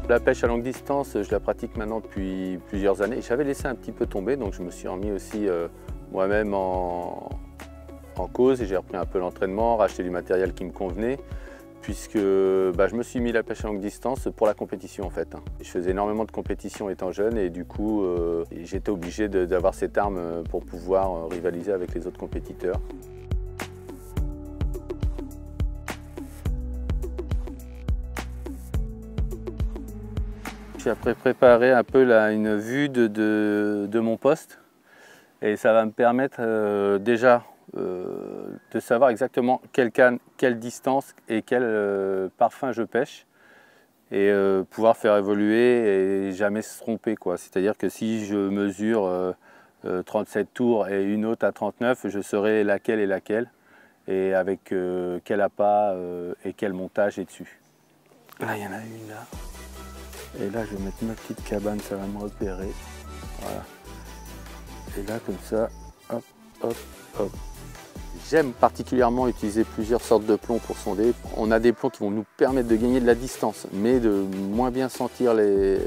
La pêche à longue distance, je la pratique maintenant depuis plusieurs années. J'avais laissé un petit peu tomber, donc je me suis remis aussi moi-même en cause et j'ai repris un peu l'entraînement, racheté du matériel qui me convenait, puisque je me suis mis la pêche à longue distance pour la compétition en fait. Je faisais énormément de compétition étant jeune et du coup j'étais obligé d'avoir cette arme pour pouvoir rivaliser avec les autres compétiteurs. J'ai après préparé un peu une vue de mon poste et ça va me permettre déjà de savoir exactement quelle canne, quelle distance et quel parfum je pêche et pouvoir faire évoluer et jamais se tromper, quoi. C'est-à-dire que si je mesure 37 tours et une autre à 39, je saurai laquelle est laquelle et avec quel appât et quel montage est dessus. Là, il y en a une là. Et là, je vais mettre ma petite cabane, ça va me repérer. Voilà. Et là, comme ça, hop, hop, hop. J'aime particulièrement utiliser plusieurs sortes de plombs pour sonder. On a des plombs qui vont nous permettre de gagner de la distance, mais de moins bien sentir les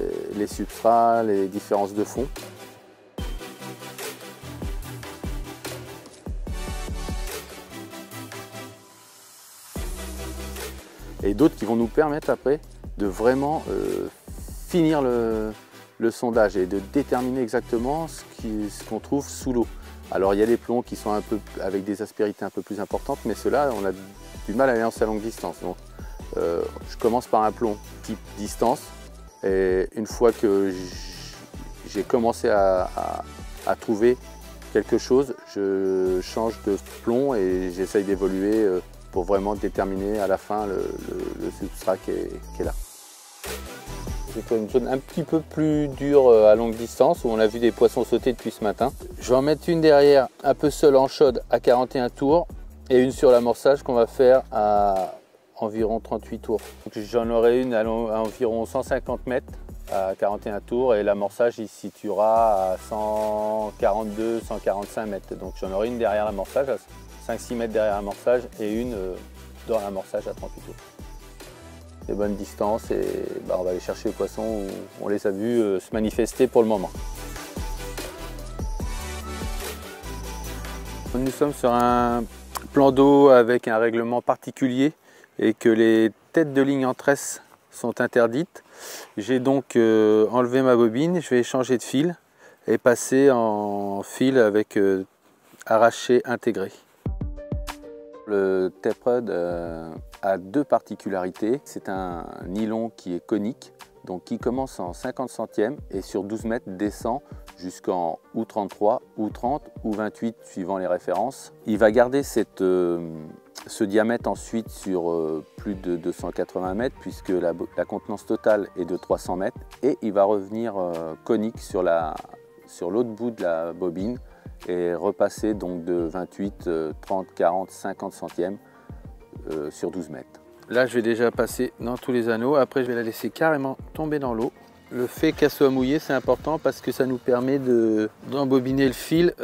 substrats, les différences de fond. Et d'autres qui vont nous permettre après de vraiment finir le sondage et de déterminer exactement ce qu'on trouve sous l'eau. Alors il y a des plombs qui sont avec des aspérités un peu plus importantes, mais ceux-là on a du mal à les lancer à longue distance. Donc je commence par un plomb type distance et une fois que j'ai commencé à trouver quelque chose, je change de plomb et j'essaye d'évoluer pour vraiment déterminer à la fin le substrat qui est là. C'est une zone un petit peu plus dure à longue distance où on a vu des poissons sauter depuis ce matin. Je vais en mettre une derrière un peu seule en chaude à 41 tours et une sur l'amorçage qu'on va faire à environ 38 tours. J'en aurai une à environ 150 mètres à 41 tours et l'amorçage il se situera à 142-145 mètres. Donc j'en aurai une derrière l'amorçage, à 5-6 mètres derrière l'amorçage et une dans l'amorçage à 38 tours. Des bonnes distances et on va aller chercher les poissons où on les a vus se manifester pour le moment. Nous sommes sur un plan d'eau avec un règlement particulier et que les têtes de ligne en tresse sont interdites. J'ai donc enlevé ma bobine, je vais changer de fil et passer en fil avec arraché intégré. Le Taprod a deux particularités. C'est un nylon qui est conique, donc qui commence en 50 centièmes et sur 12 mètres descend jusqu'en ou 33, ou 30, ou 28 suivant les références. Il va garder ce diamètre ensuite sur plus de 280 mètres puisque la contenance totale est de 300 mètres et il va revenir conique sur l'autre bout de la bobine et repasser donc de 28, 30, 40, 50 centièmes sur 12 mètres. Là, je vais déjà passer dans tous les anneaux. Après, je vais la laisser carrément tomber dans l'eau. Le fait qu'elle soit mouillée, c'est important parce que ça nous permet d'embobiner le fil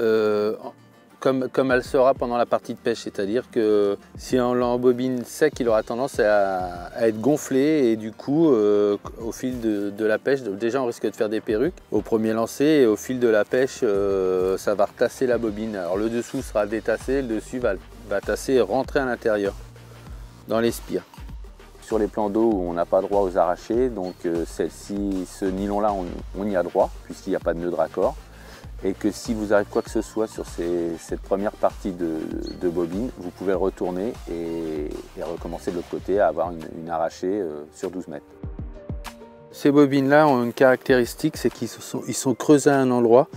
comme elle sera pendant la partie de pêche. C'est-à-dire que si on l'embobine sec, il aura tendance à être gonflé et du coup, au fil de la pêche, déjà on risque de faire des perruques au premier lancer et au fil de la pêche, ça va retasser la bobine. Alors le dessous sera détassé, le dessus va tasser et rentrer à l'intérieur dans les spires. Sur les plans d'eau où on n'a pas droit aux arrachés, donc ce nylon-là, on y a droit puisqu'il n'y a pas de nœud de raccord. Et que si vous arrive quoi que ce soit sur cette première partie de bobine, vous pouvez le retourner et recommencer de l'autre côté à avoir une arrachée sur 12 mètres. Ces bobines-là ont une caractéristique, c'est qu'ils sont creusés à un endroit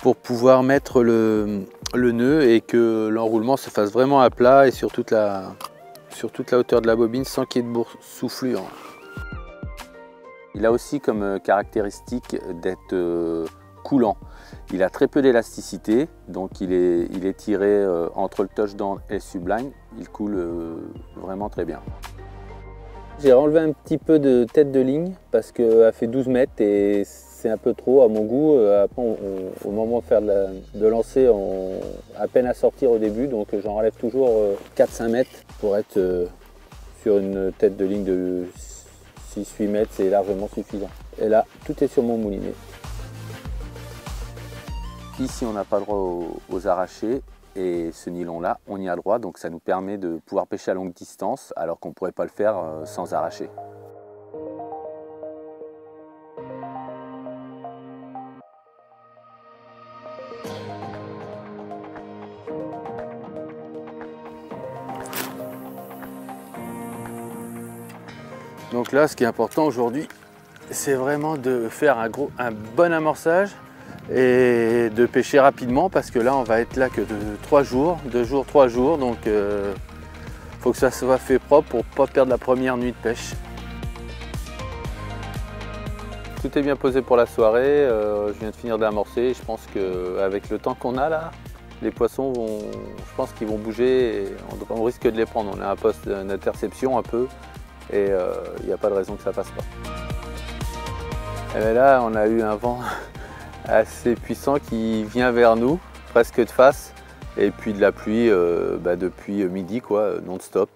pour pouvoir mettre le nœud et que l'enroulement se fasse vraiment à plat et sur toute la hauteur de la bobine sans qu'il y ait de boursouflure. Il a aussi comme caractéristique d'être coulant. Il a très peu d'élasticité, donc il est tiré entre le touchdown et le sublime. Il coule vraiment très bien. J'ai enlevé un petit peu de tête de ligne parce qu'elle fait 12 mètres et c'est un peu trop à mon goût. Après, au moment de lancer, à peine à sortir au début, donc j'en relève toujours 4-5 mètres pour être sur une tête de ligne de 6-8 mètres, c'est largement suffisant. Et là, tout est sur mon moulinet. Ici, on n'a pas le droit aux arrachés. Et ce nylon-là, on y a le droit, donc ça nous permet de pouvoir pêcher à longue distance, alors qu'on ne pourrait pas le faire sans arracher. Donc là, ce qui est important aujourd'hui, c'est vraiment de faire un bon amorçage et de pêcher rapidement, parce que là, on va être là que de 3 jours, 2 jours, 3 jours, donc faut que ça soit fait propre pour ne pas perdre la première nuit de pêche. Tout est bien posé pour la soirée, je viens de finir d'amorcer. Je pense qu'avec le temps qu'on a là, les poissons je pense qu'ils vont bouger et on risque de les prendre. On a un poste d'interception un peu et il n'y a pas de raison que ça passe pas. Et bien là, on a eu un vent assez puissant qui vient vers nous, presque de face, et puis de la pluie depuis midi, quoi, non-stop.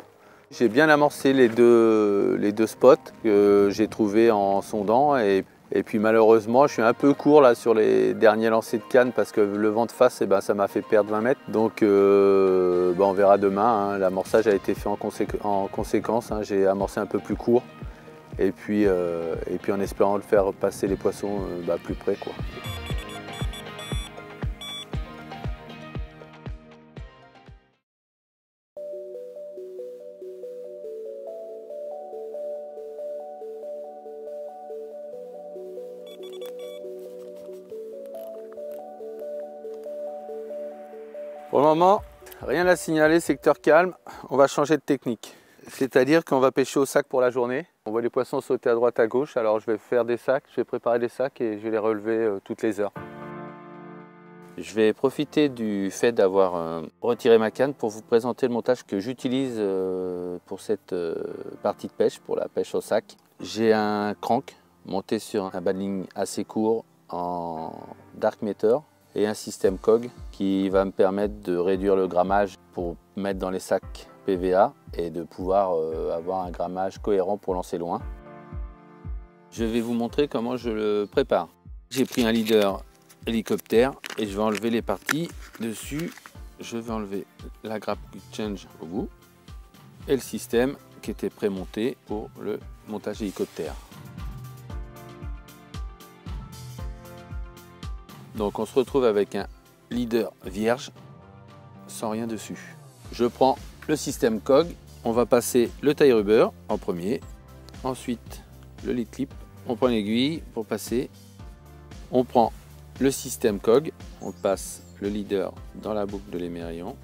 J'ai bien amorcé les deux spots que j'ai trouvés en sondant, et puis malheureusement je suis un peu court là sur les derniers lancers de canne parce que le vent de face, ça m'a fait perdre 20 mètres. Donc on verra demain, hein. L'amorçage a été fait en conséquence, hein. J'ai amorcé un peu plus court. Et puis en espérant le faire passer les poissons plus près, quoi. Pour le moment, rien à signaler, secteur calme. On va changer de technique. C'est-à-dire qu'on va pêcher au sac pour la journée. On voit les poissons sauter à droite à gauche, alors je vais faire des sacs, je vais préparer des sacs et je vais les relever toutes les heures. Je vais profiter du fait d'avoir retiré ma canne pour vous présenter le montage que j'utilise pour cette partie de pêche, pour la pêche au sac. J'ai un crank monté sur un bas de ligne assez court en dark meter et un système COG qui va me permettre de réduire le grammage pour mettre dans les sacs PVA et de pouvoir avoir un grammage cohérent pour lancer loin. Je vais vous montrer comment je le prépare. J'ai pris un leader hélicoptère et je vais enlever les parties dessus. Je vais enlever la grappe Quick Change au bout et le système qui était prémonté pour le montage hélicoptère. Donc on se retrouve avec un leader vierge sans rien dessus. Je prends le système COG, on va passer le tie rubber en premier, ensuite le lead clip, on prend l'aiguille pour passer, on prend le système COG, on passe le leader dans la boucle de l'émerillon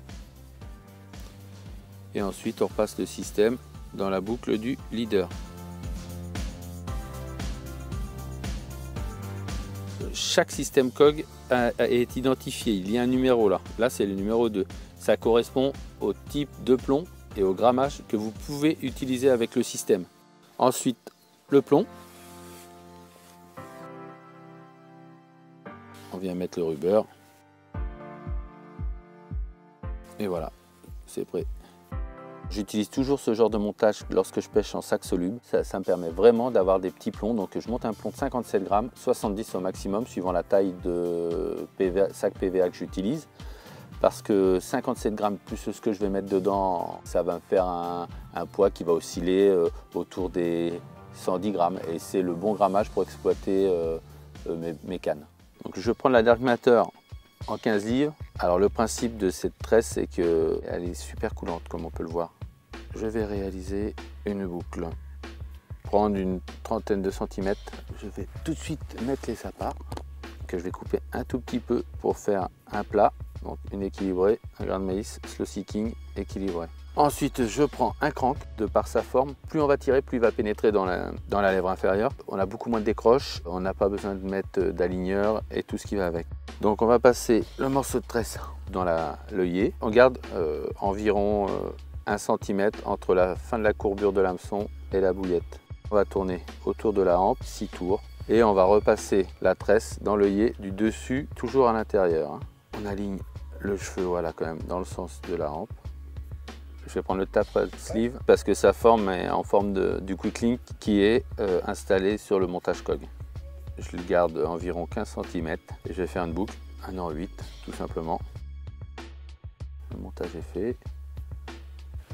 et ensuite on repasse le système dans la boucle du leader. Chaque système COG est identifié, il y a un numéro là, c'est le numéro 2. Ça correspond au type de plomb et au grammage que vous pouvez utiliser avec le système. Ensuite, le plomb. On vient mettre le rubber. Et voilà, c'est prêt. J'utilise toujours ce genre de montage lorsque je pêche en sac soluble. Ça me permet vraiment d'avoir des petits plombs. Donc je monte un plomb de 57 grammes, 70 au maximum, suivant la taille de sac PVA que j'utilise. Parce que 57 grammes plus ce que je vais mettre dedans, ça va me faire un poids qui va osciller autour des 110 grammes. Et c'est le bon grammage pour exploiter mes cannes. Donc je prends la Dark Matter en 15 livres. Alors le principe de cette tresse, c'est qu'elle est super coulante, comme on peut le voir. Je vais réaliser une boucle, prendre une trentaine de centimètres. Je vais tout de suite mettre les sapins, que je vais couper un tout petit peu pour faire un plat. Donc une équilibrée, un grain de maïs, slow seeking, équilibré. Ensuite, je prends un crank, de par sa forme. Plus on va tirer, plus il va pénétrer dans la lèvre inférieure. On a beaucoup moins de décroche, on n'a pas besoin de mettre d'aligneur et tout ce qui va avec. Donc on va passer le morceau de tresse dans l'œillet. On garde environ 1 cm entre la fin de la courbure de l'hameçon et la bouillette. On va tourner autour de la hampe 6 tours et on va repasser la tresse dans l'œillet du dessus, toujours à l'intérieur. On aligne le cheveu, voilà, quand même dans le sens de la hampe. je vais prendre le tapered sleeve parce que sa forme est en forme du quick link qui est installé sur le montage cog. Je le garde environ 15 cm et je vais faire une boucle 1 en 8 tout simplement. Le montage est fait.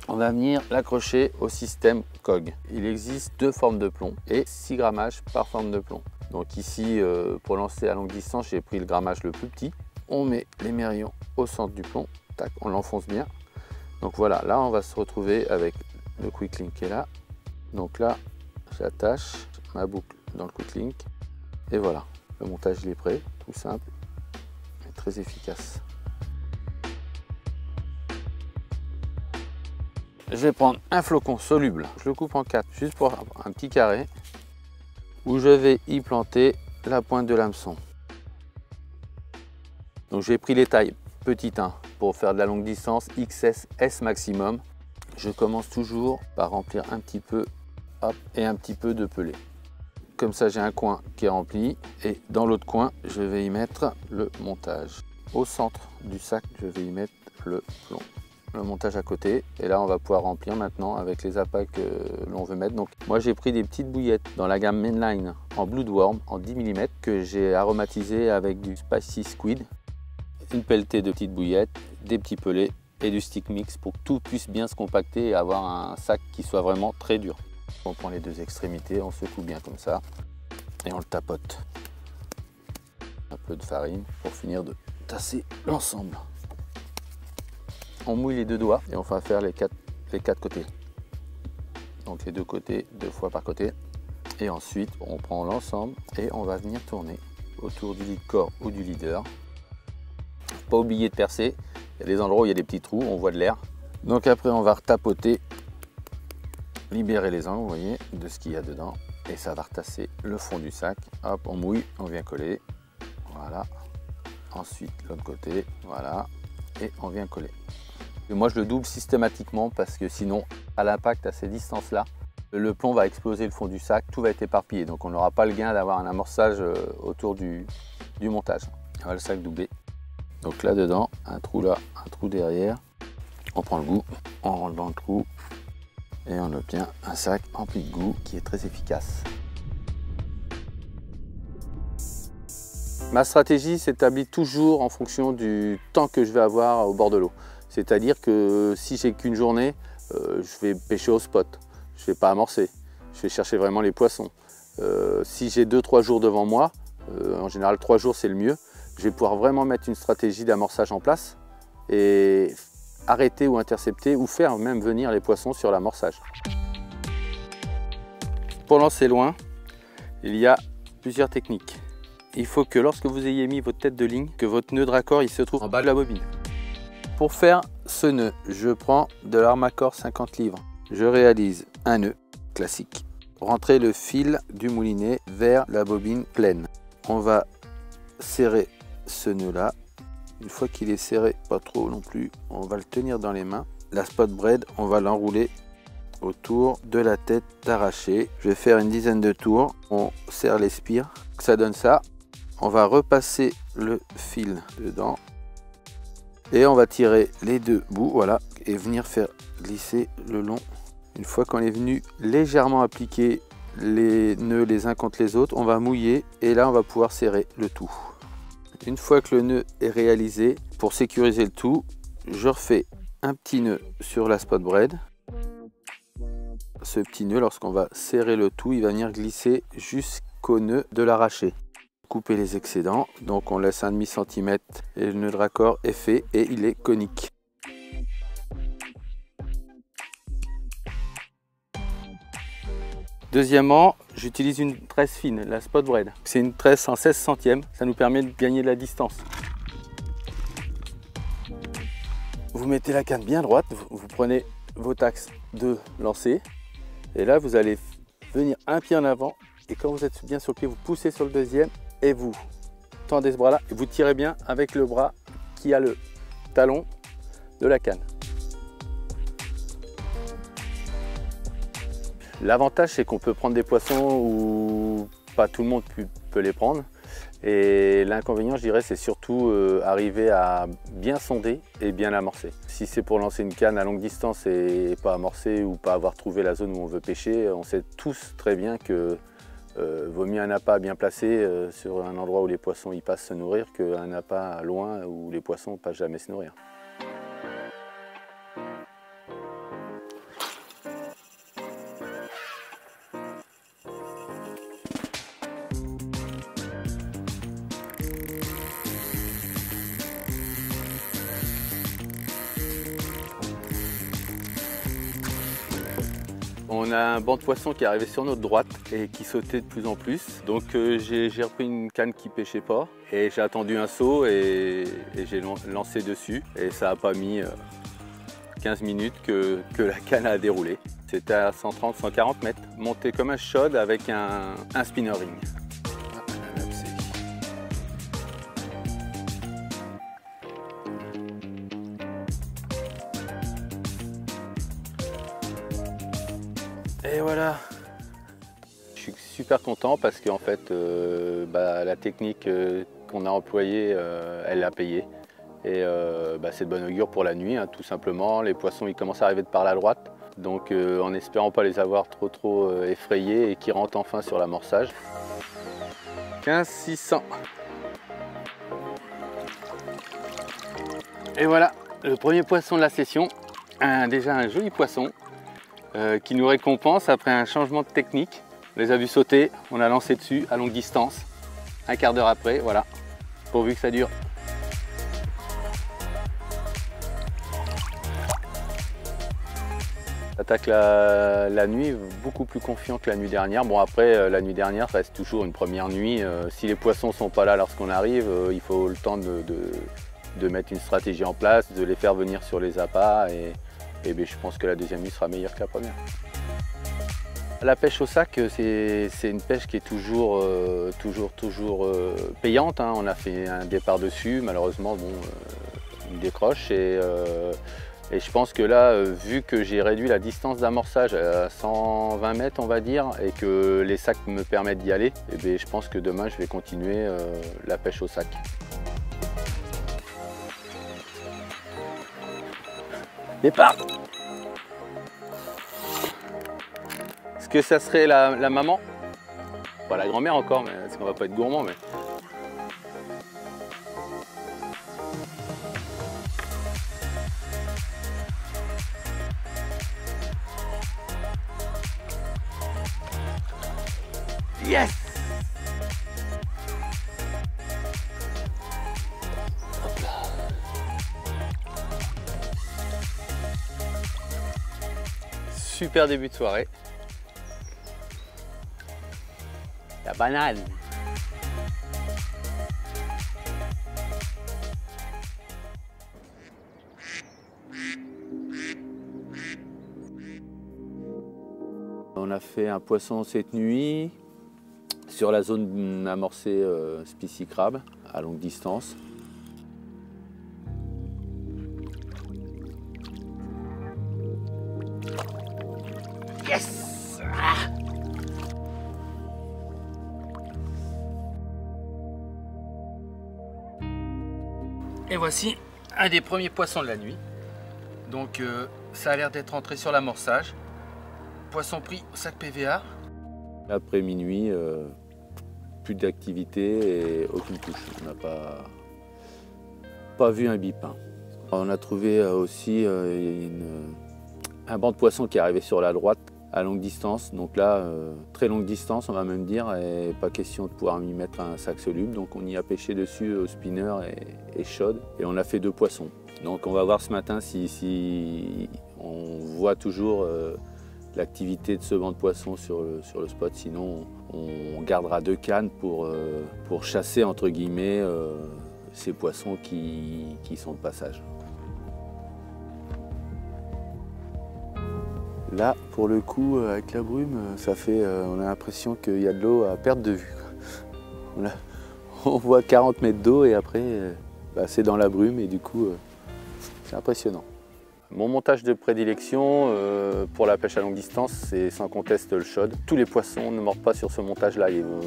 On va venir l'accrocher au système cog. Il existe 2 formes de plomb et 6 grammages par forme de plomb. Donc ici, pour lancer à longue distance, j'ai pris le grammage le plus petit. On met les mérions au centre du plomb, tac, on l'enfonce bien. Donc voilà, là on va se retrouver avec le quick link qui est là. Donc là, j'attache ma boucle dans le quick link et voilà, le montage il est prêt, tout simple et très efficace. Je vais prendre un flocon soluble, je le coupe en 4 juste pour un petit carré où je vais y planter la pointe de l'hameçon. Donc j'ai pris les tailles petit 1 pour faire de la longue distance XS S maximum. Je commence toujours par remplir un petit peu, hop, et un petit peu de pelé. Comme ça j'ai un coin qui est rempli et dans l'autre coin je vais y mettre le montage. Au centre du sac je vais y mettre le plomb. Le montage à côté et là on va pouvoir remplir maintenant avec les appâts que l'on veut mettre. Donc moi j'ai pris des petites bouillettes dans la gamme Mainline en Bloodworm en 10 mm que j'ai aromatisé avec du Spicy Squid, une pelletée de petites bouillettes, des petits pelés et du stick mix pour que tout puisse bien se compacter et avoir un sac qui soit vraiment très dur. On prend les 2 extrémités, on secoue bien comme ça et on le tapote. Un peu de farine pour finir de tasser l'ensemble. On mouille les 2 doigts et on va faire les quatre côtés. Donc les 2 côtés 2 fois par côté. Et ensuite on prend l'ensemble et on va venir tourner autour du lead core ou du leader. Pas oublier de percer. Il y a des endroits où il y a des petits trous, on voit de l'air. Donc après on va retapoter, libérer les angles, vous voyez, de ce qu'il y a dedans. Et ça va retasser le fond du sac. Hop, on mouille, on vient coller. Voilà. Ensuite l'autre côté, voilà. Et on vient coller. Et moi je le double systématiquement parce que sinon à l'impact à ces distances là le plomb va exploser le fond du sac, tout va être éparpillé donc on n'aura pas le gain d'avoir un amorçage autour du montage. Voilà le sac doublé. Donc là dedans, un trou là, un trou derrière, on prend le goût, on rentre dans le trou et on obtient un sac rempli de goût qui est très efficace. Ma stratégie s'établit toujours en fonction du temps que je vais avoir au bord de l'eau. C'est-à-dire que si j'ai qu'une journée, je vais pêcher au spot, je ne vais pas amorcer, je vais chercher vraiment les poissons. Si j'ai 2-3 jours devant moi, en général 3 jours c'est le mieux, je vais pouvoir vraiment mettre une stratégie d'amorçage en place et arrêter ou intercepter ou faire même venir les poissons sur l'amorçage. Pour lancer loin, il y a plusieurs techniques. Il faut que lorsque vous ayez mis votre tête de ligne, que votre nœud de raccord il se trouve en bas de la bobine. Pour faire ce nœud, je prends de l'Armacor 50 livres. Je réalise un nœud classique. Rentrer le fil du moulinet vers la bobine pleine. On va serrer ce nœud là. Une fois qu'il est serré, pas trop non plus, on va le tenir dans les mains. La spot braid, on va l'enrouler autour de la tête d'arraché. Je vais faire une dizaine de tours. On serre les spires. Ça donne ça. On va repasser le fil dedans. Et on va tirer les 2 bouts, voilà, et venir faire glisser le long. Une fois qu'on est venu légèrement appliquer les nœuds les uns contre les autres, on va mouiller et là on va pouvoir serrer le tout. Une fois que le nœud est réalisé, pour sécuriser le tout, je refais un petit nœud sur la spot braid. Ce petit nœud, lorsqu'on va serrer le tout, il va venir glisser jusqu'au nœud de l'arraché. Couper les excédents, donc on laisse 1,5 cm et le nœud de raccord est fait et il est conique. Deuxièmement, j'utilise une tresse fine, la spot braid. C'est une tresse en 16 centièmes, ça nous permet de gagner de la distance. Vous mettez la canne bien droite, vous prenez votre axe de lancer et là vous allez venir un pied en avant et quand vous êtes bien sur le pied, vous poussez sur le deuxième et vous tendez ce bras là et vous tirez bien avec le bras qui a le talon de la canne. L'avantage c'est qu'on peut prendre des poissons où pas tout le monde peut les prendre. Et l'inconvénient, je dirais, c'est surtout arriver à bien sonder et bien amorcer. Si c'est pour lancer une canne à longue distance et pas amorcer ou pas avoir trouvé la zone où on veut pêcher, on sait tous très bien que vaut mieux un appât bien placé sur un endroit où les poissons y passent se nourrir qu'un appât loin où les poissons ne passent jamais se nourrir. On a un banc de poissons qui est arrivé sur notre droite et qui sautait de plus en plus. Donc j'ai repris une canne qui pêchait pas et j'ai attendu un saut et j'ai lancé dessus. Et ça n'a pas mis 15 minutes que la canne a déroulé. C'était à 130-140 mètres, monté comme un shod avec un spinner ring. Et voilà, je suis super content parce qu'en fait la technique qu'on a employée, elle l'a payé. Et c'est de bon augure pour la nuit, hein, tout simplement. Les poissons ils commencent à arriver de par la droite, donc en espérant pas les avoir trop effrayés et qu'ils rentrent enfin sur l'amorçage. 15 600. Et voilà, le premier poisson de la session, déjà un joli poisson. Qui nous récompense après un changement de technique. On les a vus sauter, on a lancé dessus à longue distance. Un quart d'heure après, voilà, pourvu que ça dure. J'attaque la nuit beaucoup plus confiant que la nuit dernière. Bon après, la nuit dernière, ça reste toujours une première nuit. Si les poissons ne sont pas là lorsqu'on arrive, il faut le temps de mettre une stratégie en place, de les faire venir sur les appâts. Et je pense que la deuxième nuit sera meilleure que la première. La pêche au sac, c'est une pêche qui est toujours payante, hein. On a fait un départ dessus, malheureusement, bon, il décroche. Et je pense que là, vu que j'ai réduit la distance d'amorçage à 120 mètres, on va dire, et que les sacs me permettent d'y aller, je pense que demain, je vais continuer la pêche au sac. Départ! Est-ce que ça serait la maman? Pas la grand-mère encore, mais parce qu'on va pas être gourmand, mais. Yes! Super début de soirée. La banane. On a fait un poisson cette nuit sur la zone amorcée Spicy Crab à longue distance. Yes! Et voici un des premiers poissons de la nuit. Donc ça a l'air d'être entré sur l'amorçage. Poisson pris au sac PVA. Après minuit, plus d'activité et aucune touche. On n'a pas vu un bip. On a trouvé aussi un banc de poissons qui est arrivé sur la droite à longue distance. Donc là, très longue distance, on va même dire, et pas question de pouvoir y mettre un sac soluble. Donc on y a pêché dessus au spinner et chaude. Et on a fait 2 poissons. Donc on va voir ce matin si on voit toujours l'activité de ce banc de poissons sur le spot. Sinon, on gardera 2 cannes pour chasser, entre guillemets, ces poissons qui sont de passage. Là, pour le coup, avec la brume, on a l'impression qu'il y a de l'eau à perte de vue. On voit 40 mètres d'eau et après, c'est dans la brume et du coup, c'est impressionnant. Mon montage de prédilection pour la pêche à longue distance, c'est sans conteste le shad. Tous les poissons ne mordent pas sur ce montage-là.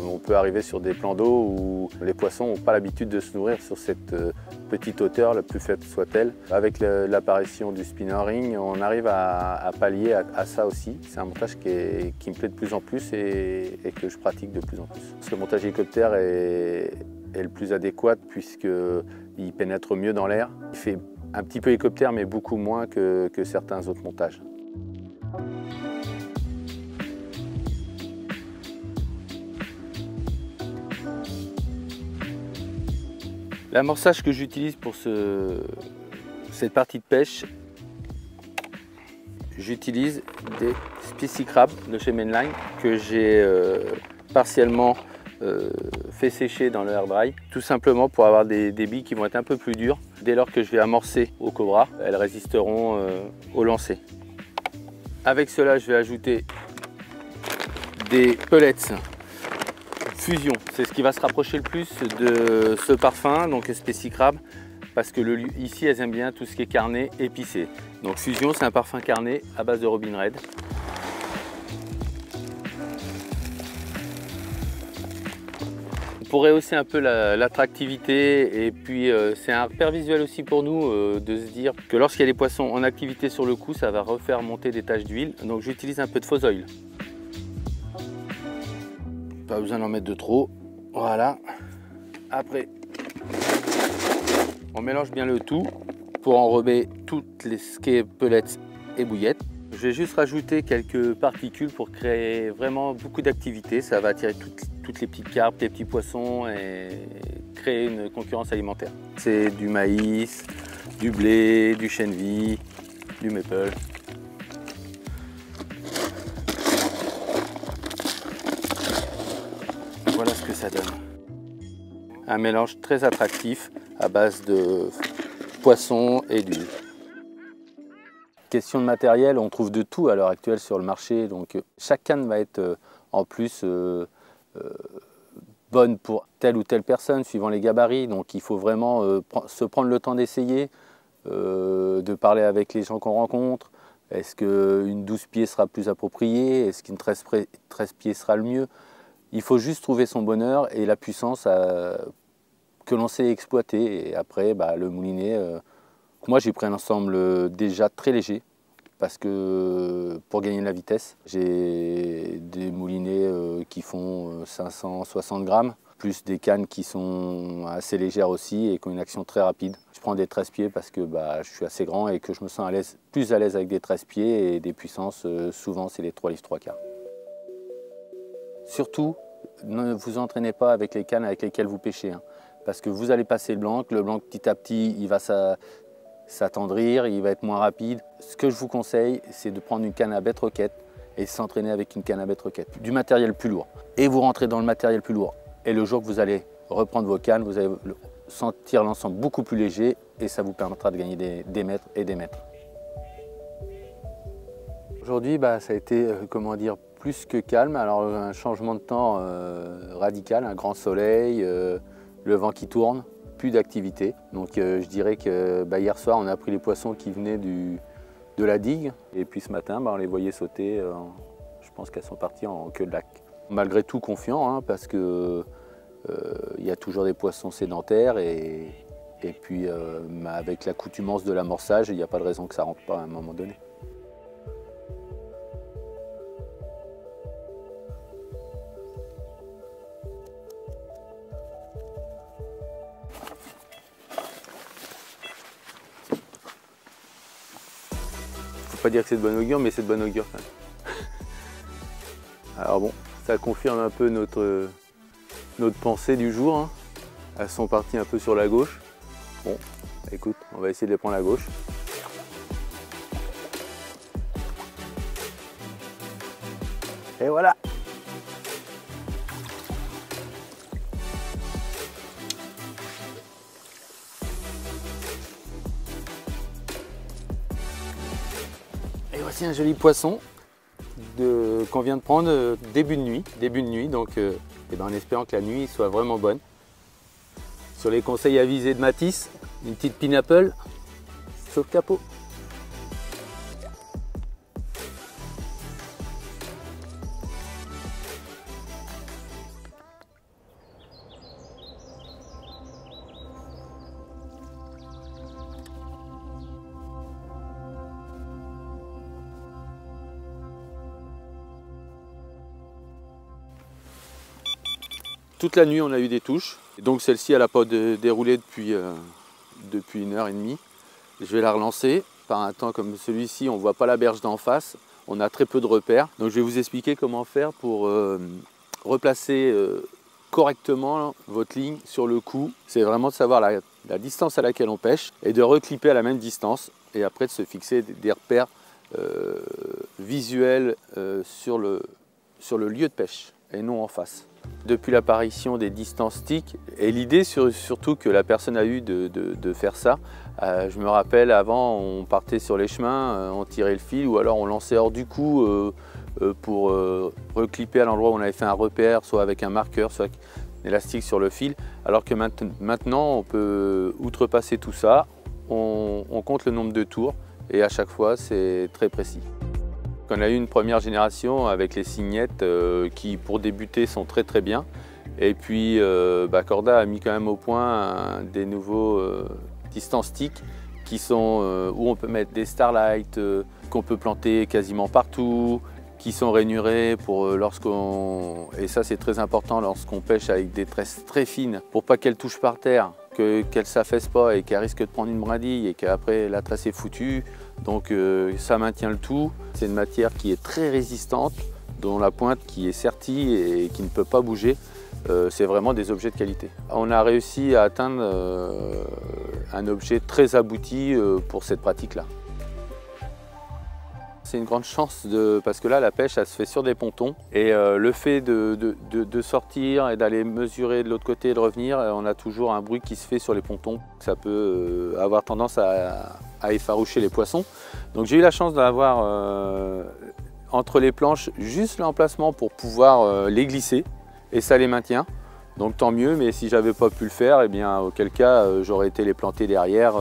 On peut arriver sur des plans d'eau où les poissons n'ont pas l'habitude de se nourrir sur cette petite hauteur, la plus faible soit-elle. Avec l'apparition du spinner ring, on arrive à pallier à ça aussi. C'est un montage qui me plaît de plus en plus et que je pratique de plus en plus. Ce montage hélicoptère est le plus adéquat puisqu'il pénètre mieux dans l'air. Il fait un petit peu hélicoptère, mais beaucoup moins que certains autres montages. L'amorçage que j'utilise pour cette partie de pêche, j'utilise des Spicy Crab de chez Mainline que j'ai partiellement fait sécher dans le air dry, tout simplement pour avoir des billes qui vont être un peu plus dures. Dès lors que je vais amorcer au cobra, elles résisteront au lancer. Avec cela, je vais ajouter des pellets Fusion. C'est ce qui va se rapprocher le plus de ce parfum, donc Spicy Crab, parce que ici, elles aiment bien tout ce qui est carné, épicé. Donc Fusion, c'est un parfum carné à base de Robin Red. Pour rehausser un peu l'attractivité, et puis c'est un repère visuel aussi pour nous de se dire que lorsqu'il y a des poissons en activité sur le coup, ça va refaire monter des taches d'huile. Donc j'utilise un peu de faux oil. Pas besoin d'en mettre de trop. Voilà. Après, on mélange bien le tout pour enrober toutes les pellets et bouillettes. Je vais juste rajouter quelques particules pour créer vraiment beaucoup d'activité. Ça va attirer toutes les petites carpes, les petits poissons et créer une concurrence alimentaire. C'est du maïs, du blé, du chènevis, du maple. Voilà ce que ça donne. Un mélange très attractif à base de poisson et d'huile. Question de matériel, on trouve de tout à l'heure actuelle sur le marché, donc chaque canne va être en plus bonne pour telle ou telle personne suivant les gabarits, donc il faut vraiment se prendre le temps d'essayer, de parler avec les gens qu'on rencontre. Est-ce qu'une 12 pieds sera plus appropriée? Est-ce qu'une 13 pieds sera le mieux? Il faut juste trouver son bonheur et la puissance que l'on sait exploiter. Et après, le moulinet, moi j'ai pris un ensemble déjà très léger parce que pour gagner de la vitesse, j'ai des moulinets qui font 560 grammes, plus des cannes qui sont assez légères aussi et qui ont une action très rapide. Je prends des 13 pieds parce que je suis assez grand et que je me sens plus à l'aise avec des 13 pieds et des puissances, souvent c'est les 3 livres 3 quarts. Surtout, ne vous entraînez pas avec les cannes avec lesquelles vous pêchez, hein, parce que vous allez passer le blanc petit à petit il va s'attendrir, il va être moins rapide. Ce que je vous conseille, c'est de prendre une canne à bête roquette et s'entraîner avec une canne à bête roquette, du matériel plus lourd. Et vous rentrez dans le matériel plus lourd. Et le jour que vous allez reprendre vos cannes, vous allez sentir l'ensemble beaucoup plus léger et ça vous permettra de gagner des mètres et des mètres. Aujourd'hui, ça a été, comment dire, plus que calme. Alors un changement de temps radical, un grand soleil, le vent qui tourne, plus d'activité. Donc je dirais que hier soir, on a pris les poissons qui venaient de la digue. Et puis ce matin, on les voyait sauter. Je pense qu'elles sont parties en queue de lac. Malgré tout confiant, hein, parce que y a toujours des poissons sédentaires et puis avec l'accoutumance de l'amorçage, il n'y a pas de raison que ça ne rentre pas à un moment donné. Faut pas dire que c'est de bon augure, mais c'est de bon augure quand même. Alors bon, ça confirme un peu notre pensée du jour, hein. Elles sont parties un peu sur la gauche. Bon, écoute, on va essayer de les prendre à gauche. Et voilà. Et voici un joli poisson qu'on vient de prendre début de nuit, donc en espérant que la nuit soit vraiment bonne. Sur les conseils avisés de Mathis, une petite pineapple sur le capot. toute la nuit on a eu des touches. Et donc celle-ci elle n'a pas déroulé depuis 1h30. Je vais la relancer. Par un temps comme celui-ci, on ne voit pas la berge d'en face. On a très peu de repères. Donc je vais vous expliquer comment faire pour replacer correctement votre ligne sur le coup. C'est vraiment de savoir la distance à laquelle on pêche et de reclipper à la même distance. Et après de se fixer des repères visuels sur le lieu de pêche et non en face. Depuis l'apparition des distances stick, et l'idée surtout que la personne a eu de faire ça, je me rappelle avant on partait sur les chemins, on tirait le fil ou alors on lançait hors du coup pour reclipper à l'endroit où on avait fait un repère, soit avec un marqueur, soit avec un élastique sur le fil, alors que maintenant on peut outrepasser tout ça, on compte le nombre de tours et à chaque fois c'est très précis. On a eu une première génération avec les cygnettes qui pour débuter sont très bien, et puis Corda a mis quand même au point des nouveaux distance stick qui sont où on peut mettre des starlights qu'on peut planter quasiment partout, qui sont rainurés pour lorsqu'on, et ça c'est très important lorsqu'on pêche avec des tresses très fines pour pas qu'elles touchent par terre, qu'elle ne s'affaisse pas et qu'elle risque de prendre une brindille et qu'après la tresse est foutue. Donc ça maintient le tout. C'est une matière qui est très résistante, dont la pointe qui est sertie et qui ne peut pas bouger. C'est vraiment des objets de qualité. On a réussi à atteindre un objet très abouti pour cette pratique-là. C'est une grande chance parce que là la pêche elle se fait sur des pontons et le fait de sortir et d'aller mesurer de l'autre côté et de revenir, on a toujours un bruit qui se fait sur les pontons. Ça peut avoir tendance à effaroucher les poissons. Donc j'ai eu la chance d'avoir entre les planches juste l'emplacement pour pouvoir les glisser et ça les maintient. Donc tant mieux, mais si j'avais pas pu le faire, eh bien auquel cas j'aurais été les planter derrière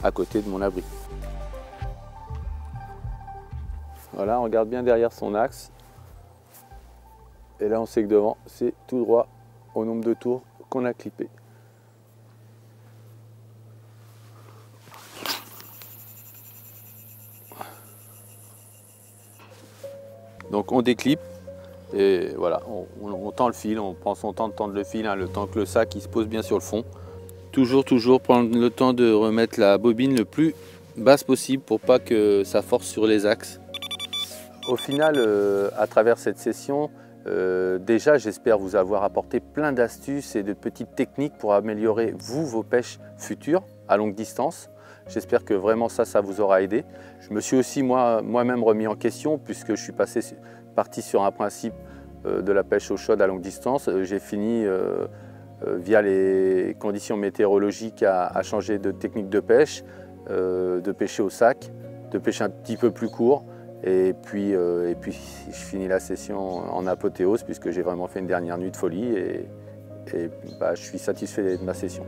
à côté de mon abri. Voilà, on regarde bien derrière son axe. Et là, on sait que devant, c'est tout droit au nombre de tours qu'on a clippé. Donc on déclippe et voilà, on tend le fil, on prend son temps de tendre le fil, le temps que le sac il se pose bien sur le fond. Toujours prendre le temps de remettre la bobine le plus basse possible pour pas que ça force sur les axes. Au final, à travers cette session, déjà j'espère vous avoir apporté plein d'astuces et de petites techniques pour améliorer vos pêches futures à longue distance. J'espère que vraiment ça vous aura aidé. Je me suis aussi moi-même remis en question puisque je suis parti sur un principe de la pêche eau chaude à longue distance. J'ai fini via les conditions météorologiques à changer de technique de pêche, de pêcher au sac, de pêcher un petit peu plus court. Et puis je finis la session en apothéose puisque j'ai vraiment fait une dernière nuit de folie et je suis satisfait de ma session.